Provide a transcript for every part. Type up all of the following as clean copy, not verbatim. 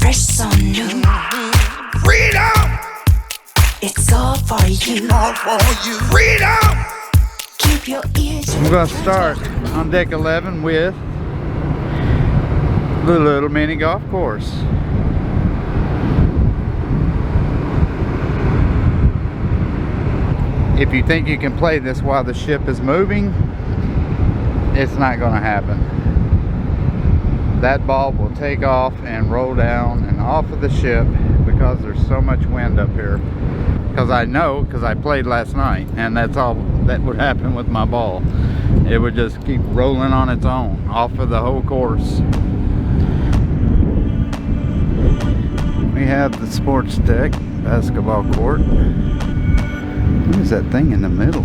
fresh, so new. Freedom! It's all for you. All for you. Freedom! Keep your ears. I'm gonna start on deck 11 with the little mini golf course. If you think you can play this while the ship is moving, it's not gonna happen. That ball will take off and roll down and off of the ship because there's so much wind up here. Because I know, because I played last night, and that's all that would happen with my ball. It would just keep rolling on its own off of the whole course. We have the sports deck, basketball court. What is that thing in the middle?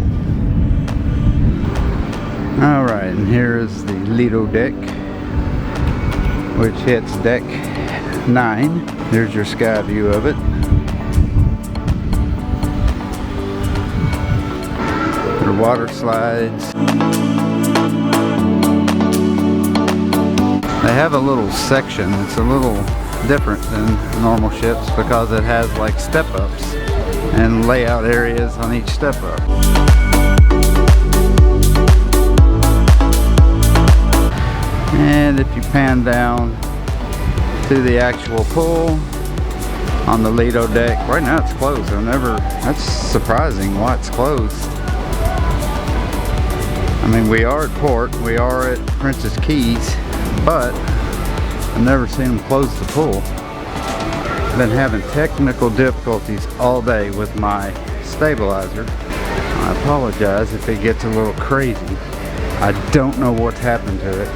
Alright, and here is the Lido deck, which hits deck 9. There's your sky view of it. There are water slides. They have a little section. It's a little different than normal ships because it has like step-ups and layout areas on each step-up. And if you pan down to the actual pool on the Lido deck, right now it's closed. That's surprising why it's closed. I mean, we are at port, we are at Princess Keys, but I've never seen them close the pool. I've been having technical difficulties all day with my stabilizer. I apologize if it gets a little crazy. I don't know what's happened to it.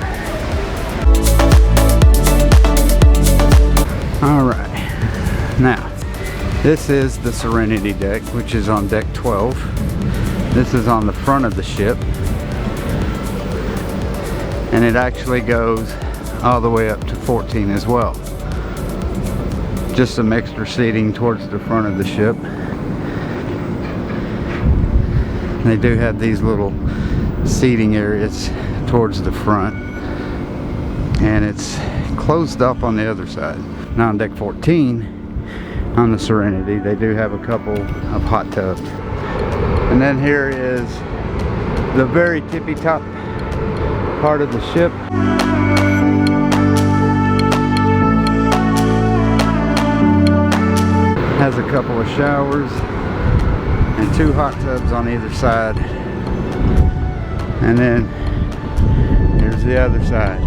Alright, now this is the Serenity deck, which is on deck 12. This is on the front of the ship, and it actually goes all the way up to 14 as well. Just some extra seating towards the front of the ship. They do have these little seating areas towards the front, and it's closed up on the other side. Now on deck 14 on the Serenity, they do have a couple of hot tubs. And then here is the very tippy top part of the ship. Has a couple of showers and 2 hot tubs on either side. And then here's the other side.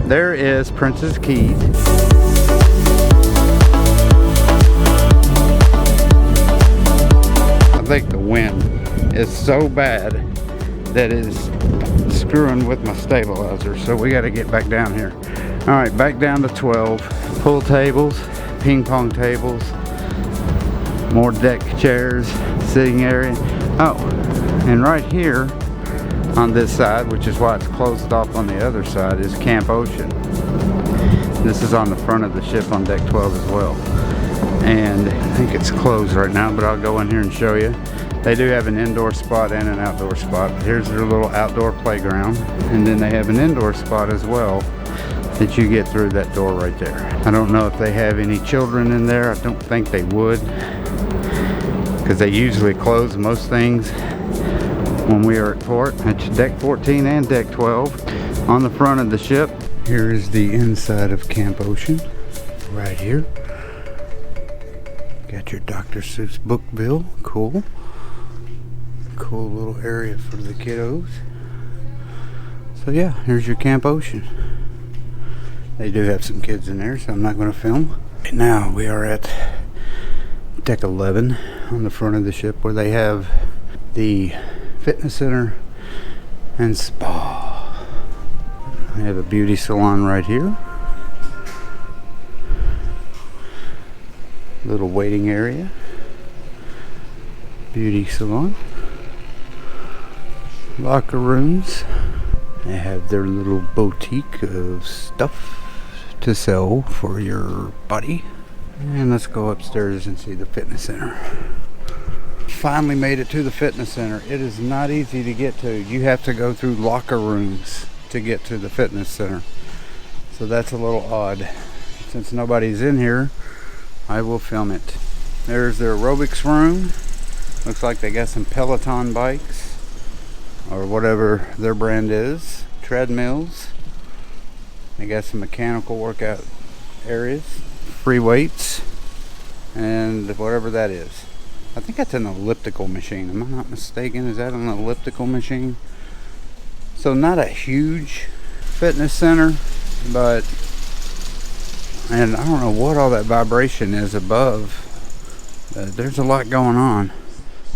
There is Princess Keys. I think the wind is so bad that it is screwing with my stabilizer, so we got to get back down here. Alright, back down to 12. Pool tables, ping pong tables, more deck chairs, sitting area. Oh, and right here on this side, which is why it's closed off on the other side, is Camp Ocean. This is on the front of the ship on deck 12 as well. And I think it's closed right now, but I'll go in here and show you. They do have an indoor spot and an outdoor spot. Here's their little outdoor playground. And then they have an indoor spot as well that you get through that door right there. I don't know if they have any children in there. I don't think they would, because they usually close most things when we are at port. That's deck 14 and deck 12 on the front of the ship. Here is the inside of Camp Ocean right here. Got your Dr. Seuss book bill. Cool little area for the kiddos. So yeah, here's your Camp Ocean. They do have some kids in there, so I'm not going to film. Right now we are at deck 11 on the front of the ship, where they have the fitness center and spa. They have a beauty salon right here. Little waiting area. Beauty salon. Locker rooms. They have their little boutique of stuff to sell for your body. And let's go upstairs and see the fitness center. finally made it to the fitness center. It is not easy to get to. You have to go through locker rooms to get to the fitness center. So that's a little odd. Since nobody's in here, I will film it. There's their aerobics room. Looks like they got some Peloton bikes or whatever their brand is. Treadmills. They got some mechanical workout areas. Free weights. And whatever that is. I think that's an elliptical machine. Am I not mistaken? Is that an elliptical machine? So not a huge fitness center, but, and I don't know what all that vibration is above. There's a lot going on.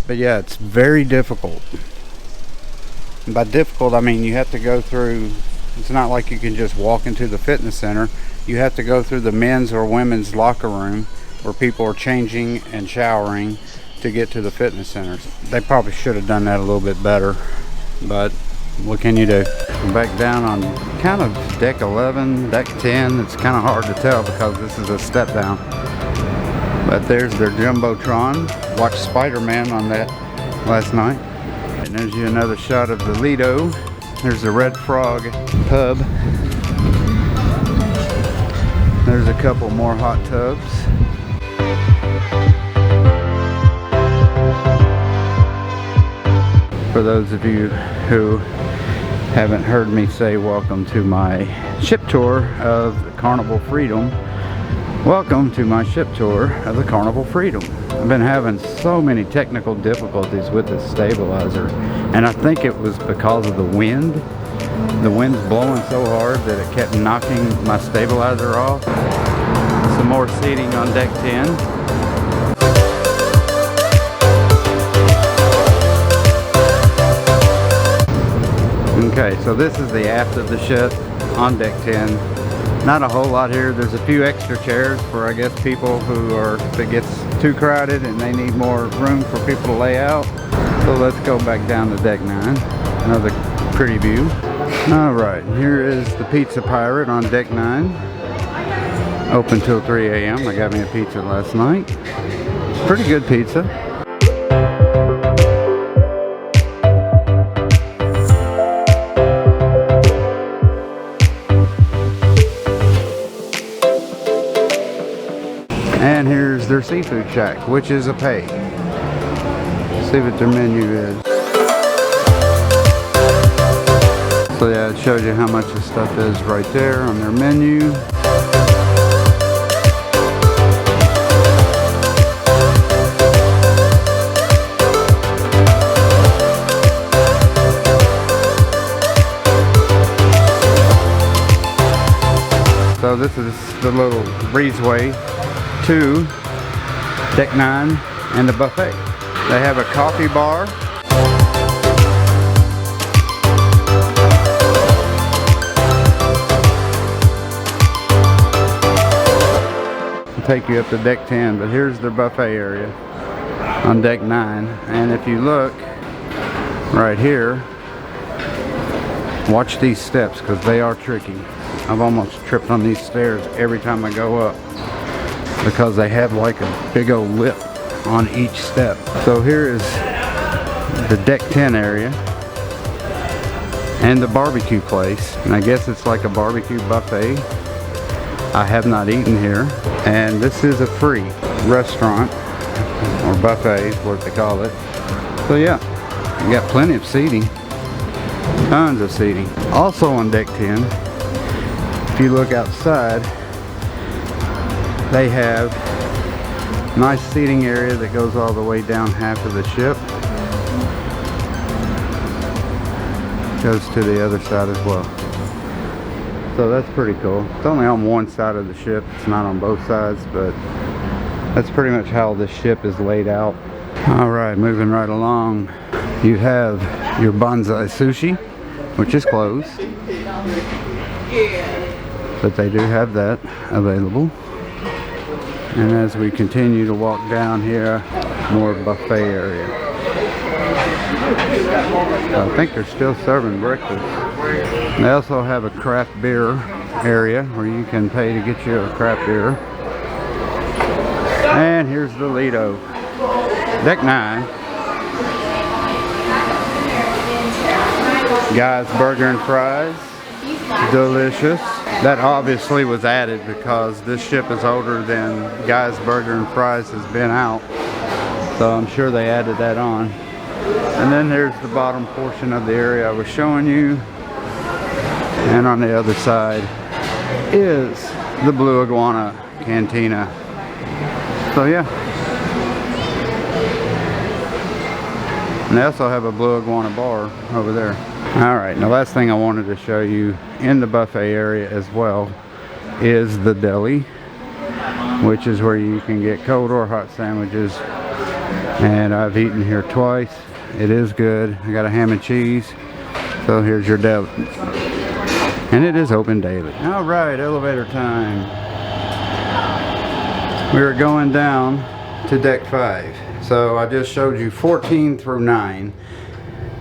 But yeah, it's very difficult. And by difficult, I mean you have to go through, it's not like you can just walk into the fitness center. You have to go through the men's or women's locker room where people are changing and showering to get to the fitness centers. They probably should have done that a little bit better, but what can you do? I'm back down on kind of deck 11, deck 10. It's kind of hard to tell because this is a step down. But there's their Jumbotron. Watched Spider-Man on that last night. And there's you another shot of the Lido. There's the Red Frog pub. There's a couple more hot tubs. For those of you who haven't heard me say welcome to my ship tour of the Carnival Freedom, welcome to my ship tour of the Carnival Freedom. I've been having so many technical difficulties with this stabilizer, and I think it was because of the wind. The wind's blowing so hard that it kept knocking my stabilizer off. Some more seating on deck 10. Okay, so this is the aft of the ship on deck 10. Not a whole lot here. There's a few extra chairs for, I guess, people who are, if it gets too crowded and they need more room for people to lay out. So let's go back down to deck 9. Another pretty view. Alright, here is the Pizza Pirate on deck 9. Open till 3 a.m. I got me a pizza last night. Pretty good pizza. And here's their seafood shack, which is a pay. See what their menu is. So yeah, it shows you how much the stuff is right there on their menu. So this is the little breezeway to deck 9 and the buffet. They have a coffee bar. I'll take you up to deck 10, but here's their buffet area on deck 9. And if you look right here, watch these steps because they are tricky. I've almost tripped on these stairs every time I go up, because they have like a big old lip on each step. So here is the deck 10 area and the barbecue place, and I guess it's like a barbecue buffet. I have not eaten here, and this is a free restaurant or buffet is what they call it. So yeah, you got plenty of seating, tons of seating. Also on deck 10, if you look outside, they have a nice seating area that goes all the way down half of the ship. Goes to the other side as well. So that's pretty cool. It's only on one side of the ship. It's not on both sides, but that's pretty much how this ship is laid out. Alright, moving right along. You have your bonsai sushi, which is closed. But they do have that available. And as we continue to walk down here, more buffet area. I think they're still serving breakfast. They also have a craft beer area where you can pay to get you a craft beer. And here's the Lido. Deck 9. Guy's Burger and Fries. Delicious. That obviously was added because this ship is older than Guy's Burger and Fries has been out. So I'm sure they added that on. And then there's the bottom portion of the area I was showing you. And on the other side is the Blue Iguana Cantina. So yeah. And they also have a Blue Iguana bar over there. Alright, the last thing I wanted to show you in the buffet area as well is the deli, which is where you can get cold or hot sandwiches. And I've eaten here twice. It is good. I got a ham and cheese. So here's your deli. And it is open daily. Alright, elevator time. We're going down to deck 5. So I just showed you 14 through 9.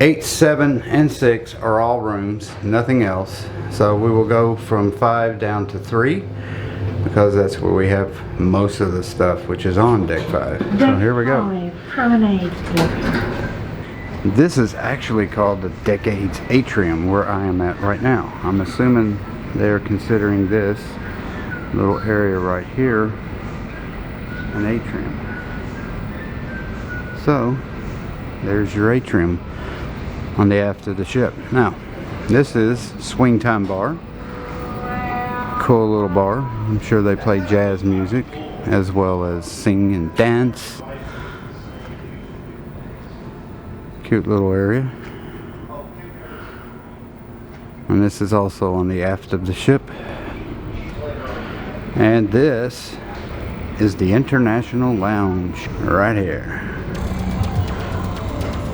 8, 7, and 6 are all rooms, nothing else. So we will go from 5 down to 3 because that's where we have most of the stuff, which is on deck 5. So here we go. Promenade. This is actually called the Decades Atrium, where I am at right now. I'm assuming they're considering this little area right here an atrium. So there's your atrium on the aft of the ship. Now this is Swingtime bar. Cool little bar. I'm sure they play jazz music as well as sing and dance. Cute little area. And this is also on the aft of the ship. And this is the International Lounge right here.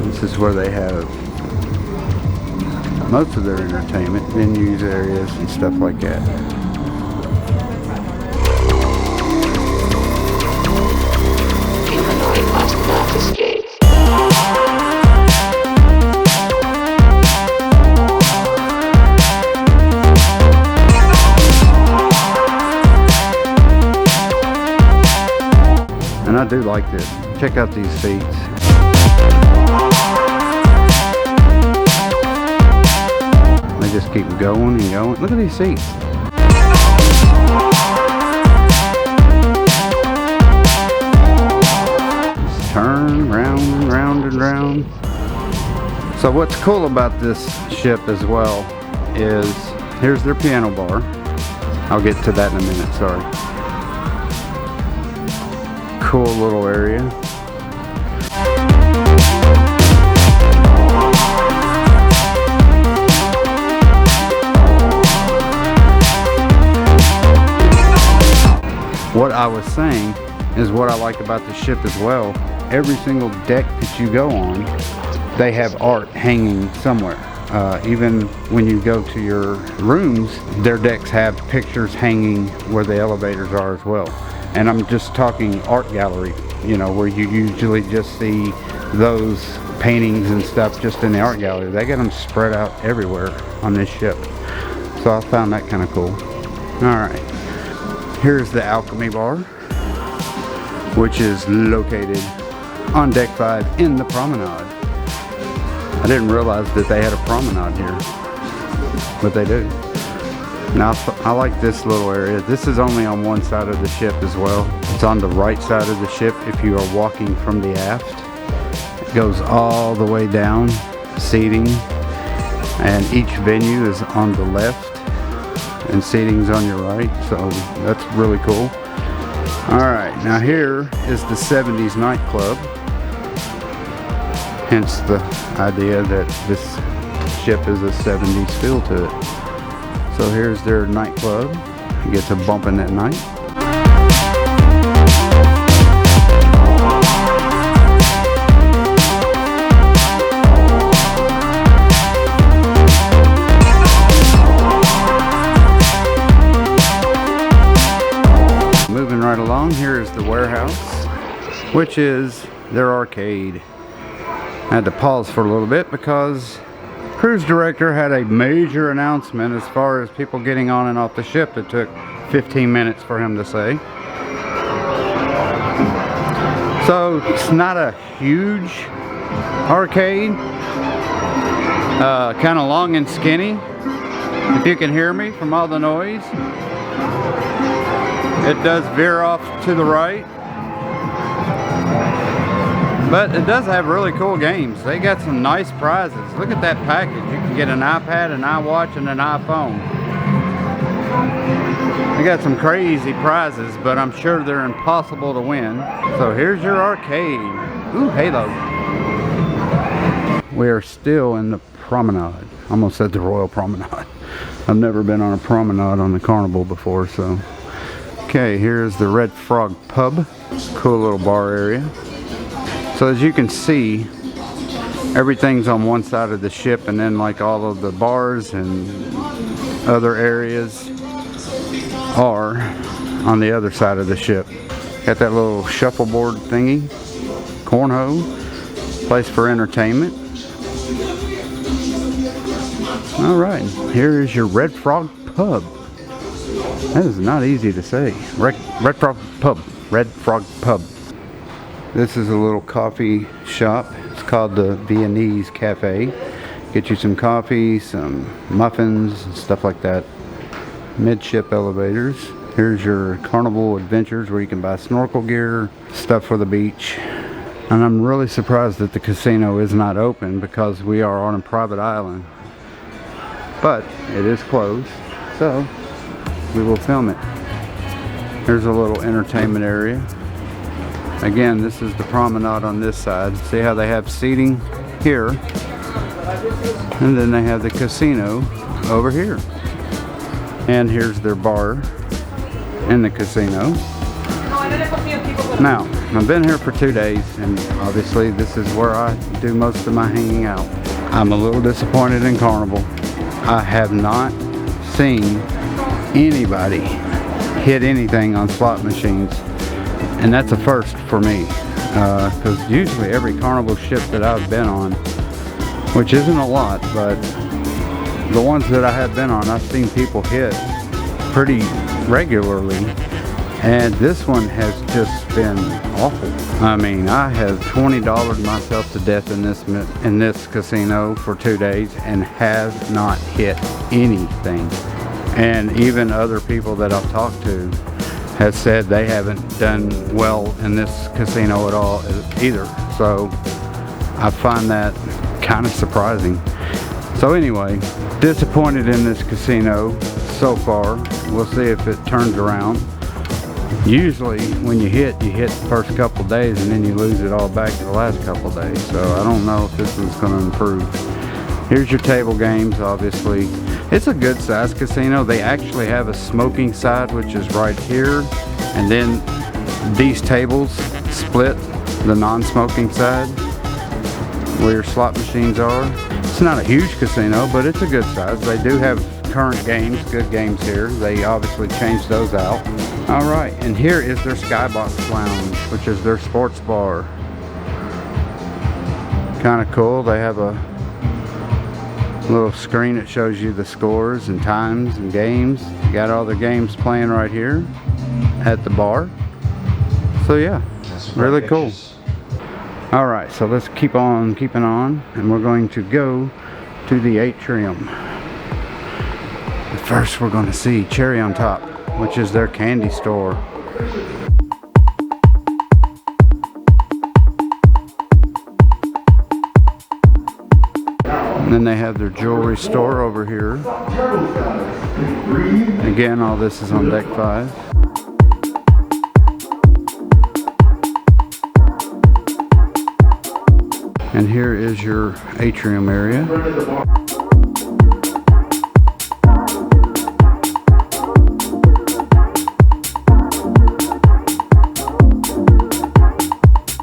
This is where they have most of their entertainment, venues, areas, and stuff like that. Humanoid must not escape. And I do like this. Check out these seats. They just keep going and going. Look at these seats. Just turn round and round and round. So what's cool about this ship as well is here's their piano bar. I'll get to that in a minute, sorry. Cool little area. What I was saying is what I like about the ship as well. Every single deck that you go on, they have art hanging somewhere. Even when you go to your rooms, their decks have pictures hanging where the elevators are as well. And I'm just talking art gallery, you know, where you usually just see those paintings and stuff just in the art gallery. They got them spread out everywhere on this ship. So I found that kind of cool. Alright, here's the Alchemy bar, which is located on deck 5 in the promenade. I didn't realize that they had a promenade here, but they do. Now I like this little area. This is only on one side of the ship as well. It's on the right side of the ship if you are walking from the aft. It goes all the way down, seating, and each venue is on the left and seating's on your right, so that's really cool. Alright, now here is the 70s nightclub, hence the idea that this ship is a 70s feel to it. So here's their nightclub. You get to bumping at night. Moving right along, here is the warehouse, which is their arcade. I had to pause for a little bit because cruise director had a major announcement as far as people getting on and off the ship. It took 15 minutes for him to say. So it's not a huge arcade, kind of long and skinny. If you can hear me from all the noise, it does veer off to the right, but it does have really cool games. They got some nice prizes. Look at that package. You can get an iPad, an iWatch, and an iPhone. They got some crazy prizes, but I'm sure they're impossible to win. So here's your arcade. Ooh, Halo. We are still in the promenade. I almost said the Royal Promenade. I've never been on a promenade on the Carnival before, so. Okay, here's the Red Frog Pub. Cool little bar area. So as you can see, everything's on one side of the ship, and then like all of the bars and other areas are on the other side of the ship. Got that little shuffleboard thingy, cornhole, place for entertainment. Alright, here is your Red Frog Pub. That is not easy to say. Red Frog Pub. Red Frog Pub. This is a little coffee shop. It's called the Viennese Cafe. Get you some coffee, some muffins, and stuff like that. Midship elevators. Here's your Carnival Adventures where you can buy snorkel gear, stuff for the beach. And I'm really surprised that the casino is not open because we are on a private island. But it is closed, so we will film it. Here's a little entertainment area. Again, this is the promenade on this side. See how they have seating here, and then they have the casino over here. And here's their bar in the casino. Now, I've been here for 2 days, and obviously this is where I do most of my hanging out. I'm a little disappointed in Carnival. I have not seen anybody hit anything on slot machines, and that's a first for me, because usually every Carnival ship that I've been on, which isn't a lot, but the ones that I have been on, I've seen people hit pretty regularly, and this one has just been awful. I mean, I have $20 myself to death in this casino for 2 days and have not hit anything. And even other people that I've talked to have said they haven't done well in this casino at all either. So I find that kind of surprising. So anyway, disappointed in this casino so far. We'll see if it turns around. Usually when you hit the first couple days and then you lose it all back the last couple days. So I don't know if this one's going to improve. Here's your table games, obviously. It's a good sized casino. They actually have a smoking side, which is right here. And then these tables split the non-smoking side where your slot machines are. It's not a huge casino, but it's a good size. They do have current games, good games here. They obviously changed those out. Alright, and here is their Skybox Lounge, which is their sports bar. Kind of cool. They have a little screen that shows you the scores and times and games. You got all the games playing right here at the bar. So yeah, really cool. Alright, so let's keep on keeping on, and we're going to go to the Atrium. But first we're going to see Cherry on Top, which is their candy store. And then they have their jewelry store over here. Again, all this is on deck 5. And here is your atrium area.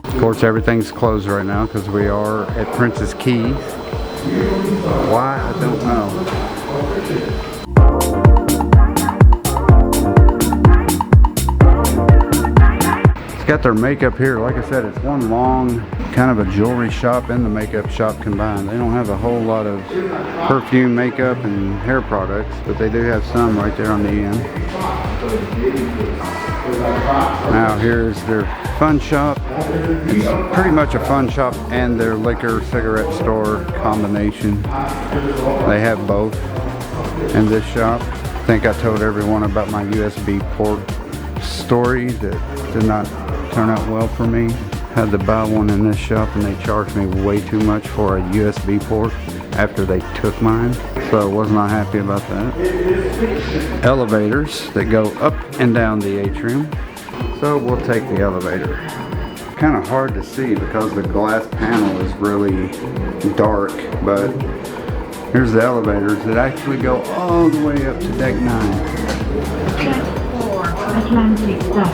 Of course, everything's closed right now because we are at Princess Keys. Why? I don't know. It's got their makeup here. Like I said, it's one long kind of a jewelry shop and the makeup shop combined. They don't have a whole lot of perfume, makeup, and hair products, but they do have some right there on the end. Now here's their fun shop. It's pretty much a fun shop and their liquor cigarette store combination. They have both in this shop. I think I told everyone about my USB port story that did not turn out well for me. Had to buy one in this shop and they charged me way too much for a USB port after they took mine, so I was not happy about that. Elevators that go up and down the atrium, so we'll take the elevator. Kind of hard to see because the glass panel is really dark, but here's the elevators that actually go all the way up to deck 9. Deck 4, Atlantic Dock.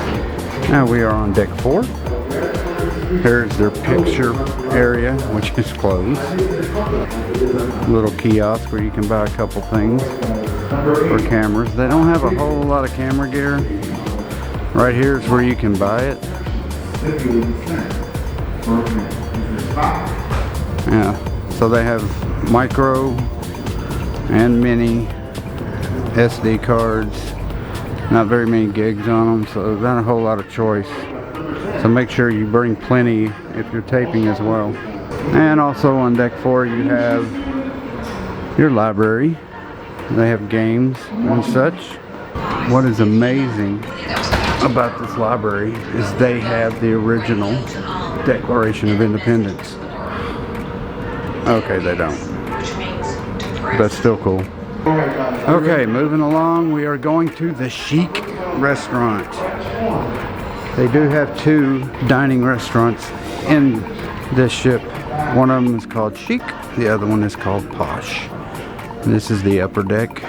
Now we are on deck 4. Here's their picture area, which is closed. Little kiosk where you can buy a couple things for cameras. They don't have a whole lot of camera gear. Right here is where you can buy it. Yeah, so they have micro and mini SD cards. Not very many gigs on them, so there's not a whole lot of choice. So make sure you bring plenty if you're taping as well. And also on deck 4 you have your library. They have games and such. What is amazing about this library is they have the original Declaration of Independence. Okay, they don't. That's still cool. Okay, moving along, we are going to the Chic restaurant. They do have 2 dining restaurants in this ship. One of them is called Chic, the other one is called Posh. This is the upper deck,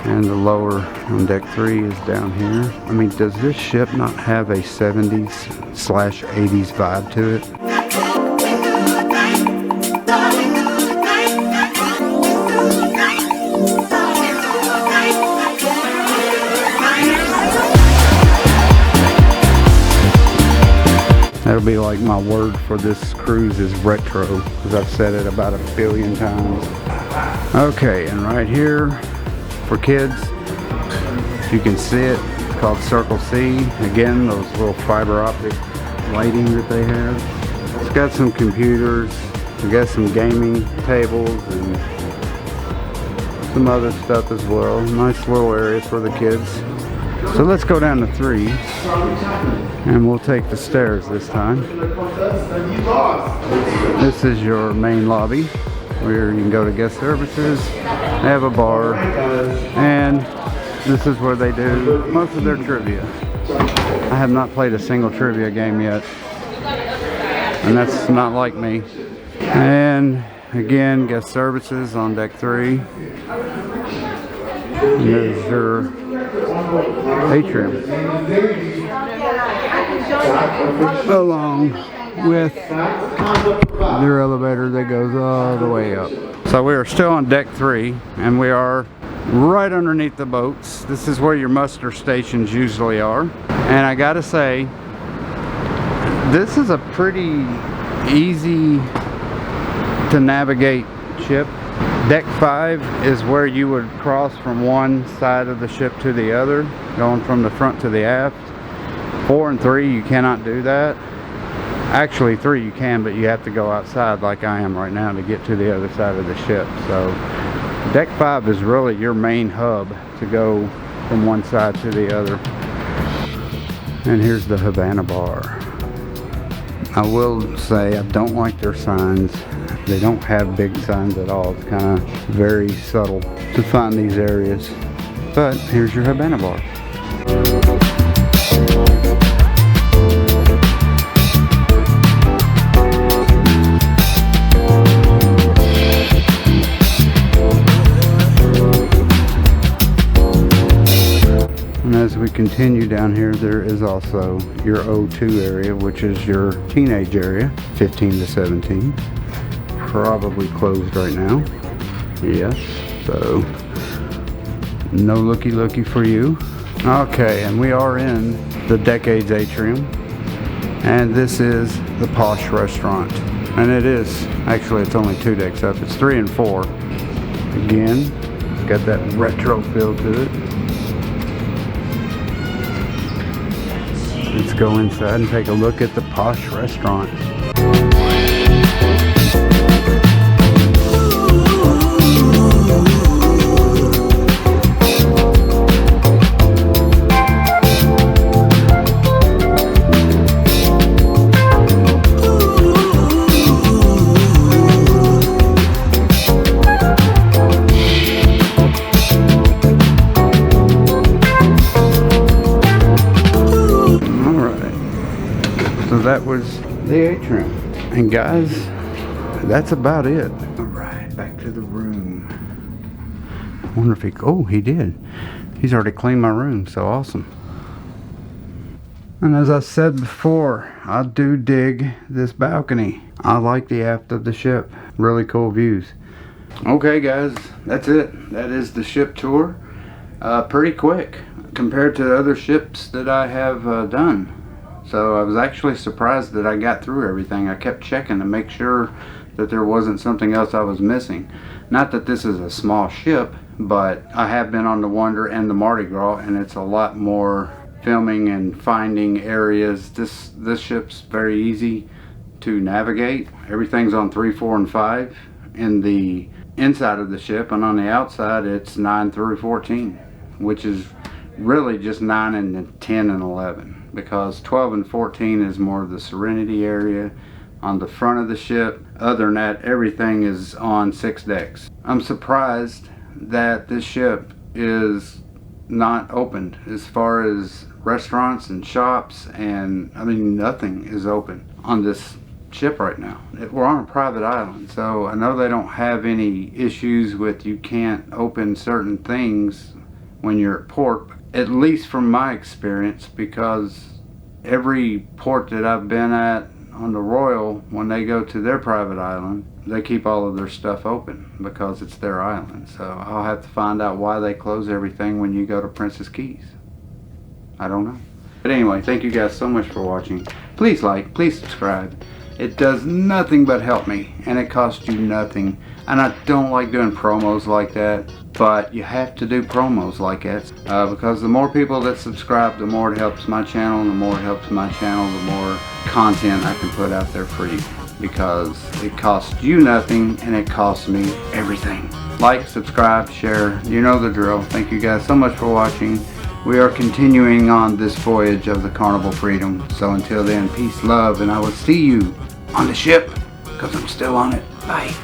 and the lower on deck 3 is down here. I mean, does this ship not have a 70s/80s vibe to it? That'll be like my word for this cruise is retro, because I've said it about 1 billion times. Okay, and right here for kids, you can see it. It's called Circle C. Again, those little fiber optic lighting that they have. It's got some computers. We got some gaming tables and some other stuff as well. Nice little area for the kids. So let's go down to 3, and we'll take the stairs this time. This is your main lobby where you can go to guest services. They have a bar, and this is where they do most of their trivia. I have not played a single trivia game yet, and that's not like me. And again, guest services on deck 3. And there's your Atrium, along with their elevator that goes all the way up. So we are still on deck 3, and we are right underneath the boats. This is where your muster stations usually are, and I gotta say, this is a pretty easy to navigate ship. Deck 5 is where you would cross from one side of the ship to the other, going from the front to the aft. 4 and 3, you cannot do that. Actually, 3 you can, but you have to go outside like I am right now to get to the other side of the ship. So deck 5 is really your main hub to go from one side to the other. And here's the Habana bar. I will say I don't like their signs. They don't have big signs at all. It's kind of very subtle to find these areas. But here's your Habana bar. And as we continue down here, there is also your O2 area, which is your teenage area, 15 to 17. Probably closed right now. Yes, so no looky for you. Okay, and we are in the Decades Atrium. And this is the Posh restaurant. And it is, actually it's only 2 decks up. It's 3 and 4. Again, it's got that retro feel to it. Let's go inside and take a look at the Posh restaurant. That was the atrium. And guys, that's about it. Alright, back to the room. I wonder if he did. He's already cleaned my room, so awesome. And as I said before, I do dig this balcony. I like the aft of the ship. Really cool views. Okay guys, that's it. That is the ship tour. Pretty quick compared to other ships that I have done. So I was actually surprised that I got through everything. I kept checking to make sure that there wasn't something else I was missing. Not that this is a small ship, but I have been on the Wonder and the Mardi Gras, and it's a lot more filming and finding areas. This ship's very easy to navigate. Everything's on 3, 4, and 5 in the inside of the ship, and on the outside it's 9 through 14, which is really just 9 and 10 and 11. Because 12 and 14 is more of the Serenity area on the front of the ship. Other than that, everything is on 6 decks. I'm surprised that this ship is not opened as far as restaurants and shops, and I mean nothing is open on this ship right now. We're on a private island, so I know they don't have any issues with you can't open certain things when you're at port. At least from my experience, because every port that I've been at on the Royal, when they go to their private island, they keep all of their stuff open because it's their island. So I'll have to find out why they close everything when you go to Princess Keys. I don't know. But anyway, thank you guys so much for watching. Please like, please subscribe. It does nothing but help me, and it costs you nothing. And I don't like doing promos like that, but you have to do promos like that because the more people that subscribe, the more it helps my channel, and the more it helps my channel, the more content I can put out there for you, because it costs you nothing and it costs me everything. Like, subscribe, share, you know the drill. Thank you guys so much for watching. We are continuing on this voyage of the Carnival Freedom. So until then, peace, love, and I will see you on the ship, because I'm still on it. Bye.